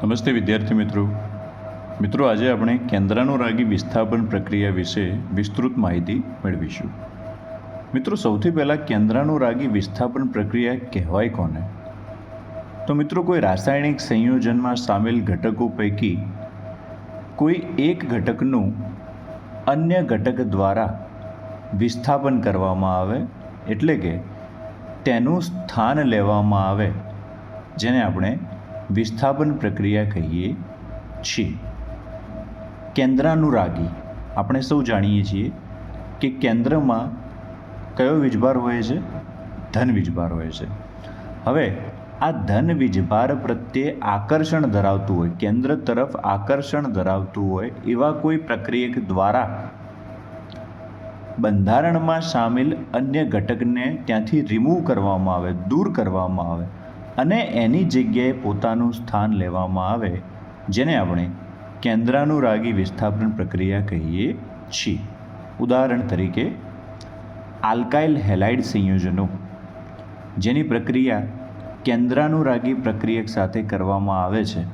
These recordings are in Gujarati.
નમસ્તે વિદ્યાર્થી મિત્રો આજે આપણે કેન્દ્રાનુરાગી વિસ્થાપન પ્રક્રિયા વિશે વિસ્તૃત માહિતી મેળવીશું. મિત્રો સૌથી પહેલાં કેન્દ્રાનુરાગી વિસ્થાપન પ્રક્રિયા કહેવાય કોને? તો મિત્રો કોઈ રાસાયણિક સંયોજનમાં સામેલ ઘટકો પૈકી કોઈ એક ઘટકનું અન્ય ઘટક દ્વારા વિસ્થાપન કરવામાં આવે, એટલે કે તેનું સ્થાન લેવામાં આવે, જેને આપણે વિસ્થાપન પ્રક્રિયા કહીએ છીએ. કેન્દ્રાનુરાગી આપણે સૌ જાણીએ છીએ કે કેન્દ્રમાં કયો વીજભાર હોય છે? ધન વીજભાર હોય છે. હવે આ ધન વીજભાર પ્રત્યે આકર્ષણ ધરાવતું હોય, કેન્દ્ર તરફ આકર્ષણ ધરાવતું હોય એવા કોઈ પ્રક્રિયક દ્વારા બંધારણમાં સામેલ અન્ય ઘટકને ત્યાંથી રિમૂવ કરવામાં આવે, દૂર કરવામાં આવે અને એની જગ્યાએ પોતાનું સ્થાન લેવામાં આવે, જેને આપણે કેન્દ્રાનુરાગી વિસ્થાપન પ્રક્રિયા કહીએ છીએ. ઉદાહરણ તરીકે આલ્કાઇલ હેલાઇડ સંયોજનો, જેની પ્રક્રિયા કેન્દ્રાનુરાગી પ્રક્રિયક સાથે કરવામાં આવે છે,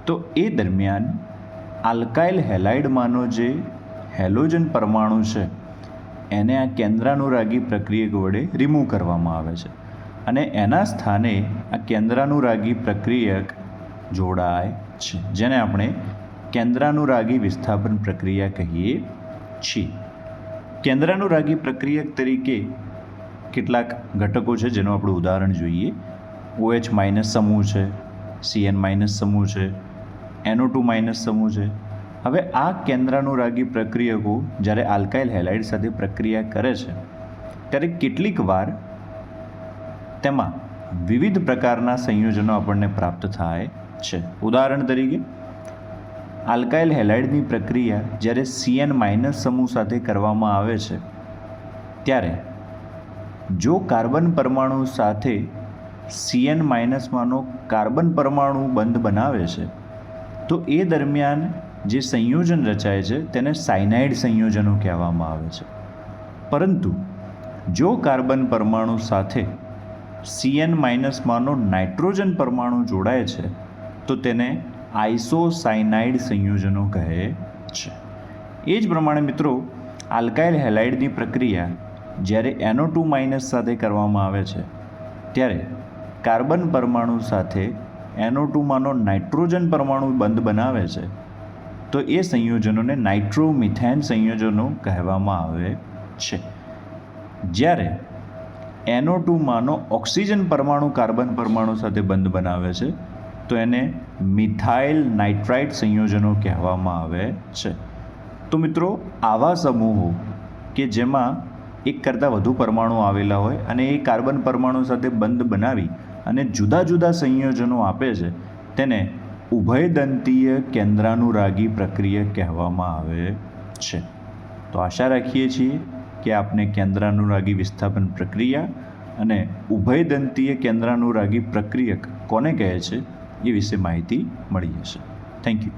તો એ દરમિયાન આલ્કાઇલ હેલાઇડમાંનો જે હેલોજન પરમાણુ છે એને આ કેન્દ્રાનુરાગી પ્રક્રિયક વડે રિમૂવ કરવામાં આવે છે અને એના સ્થાને આ કેન્દ્રાનુરાગી પ્રક્રિયક જોડાય છે, જેને આપણે કેન્દ્રાનુરાગી વિસ્થાપન પ્રક્રિયા કહીએ છીએ. કેન્દ્રાનુરાગી પ્રક્રિયક તરીકે કેટલાક ઘટકો છે જેનું આપણે ઉદાહરણ જોઈએ. OH માઇનસ સમૂહ છે, CN માઇનસ સમૂહ છે, NO2 માઇનસ સમૂહ છે. હવે આ કેન્દ્રાનુરાગી પ્રક્રિયકો જ્યારે આલ્કાઇલ હેલાઇડ સાથે પ્રક્રિયા કરે છે ત્યારે કેટલીક વાર તેમાં વિવિધ પ્રકારના સંયોજનો આપણને પ્રાપ્ત થાય છે. ઉદાહરણ તરીકે આલ્કાઇલ હેલાઇડની પ્રક્રિયા જ્યારે CN માઇનસ સમૂહ સાથે કરવામાં આવે છે ત્યારે જો કાર્બન પરમાણુ સાથે CN માઇનસમાંનો કાર્બન પરમાણુ બંધ બનાવે છે તો એ દરમિયાન જે સંયોજન રચાય છે તેને સાયનાઇડ સંયોજનો કહેવામાં આવે છે. પરંતુ જો કાર્બન પરમાણુ સાથે CN માઇનસમાંનો નાઇટ્રોજન પરમાણુ જોડાય છે તો તેને આઇસોસાયનાઇડ સંયોજનો કહે છે. એ જ પ્રમાણે મિત્રો આલ્કાઇલ હેલાઇડની પ્રક્રિયા જ્યારે NO2 માઇનસ સાથે કરવામાં આવે છે ત્યારે કાર્બન પરમાણુ સાથે NO2માંનો નાઇટ્રોજન પરમાણુ બંધ બનાવે છે તો એ સંયોજનોને નાઇટ્રોમિથેન સંયોજનો કહેવામાં આવે છે. જ્યારે NO2માંનો ઓક્સિજન પરમાણુ કાર્બન પરમાણુ સાથે બંધ બનાવે છે તો એને મિથાઇલ નાઇટ્રાઇટ સંયોજનો કહેવામાં આવે છે. તો મિત્રો આવા સમૂહો કે જેમાં એક કરતાં વધુ પરમાણુ આવેલા હોય અને એ કાર્બન પરમાણુ સાથે બંધ બનાવી અને જુદા જુદા સંયોજનો આપે છે તેને ઉભયદંતીય કેન્દ્રાનુરાગી પ્રક્રિયા કહેવામાં આવે છે. તો આશા રાખીએ છીએ કે આપને કેન્દ્રાનુરાગી વિસ્થાપન પ્રક્રિયા અને ઉભયદંતીય કેન્દ્રાનુરાગી પ્રક્રિયક કોને કહે છે એ વિશે માહિતી મળી હશે. Thank you.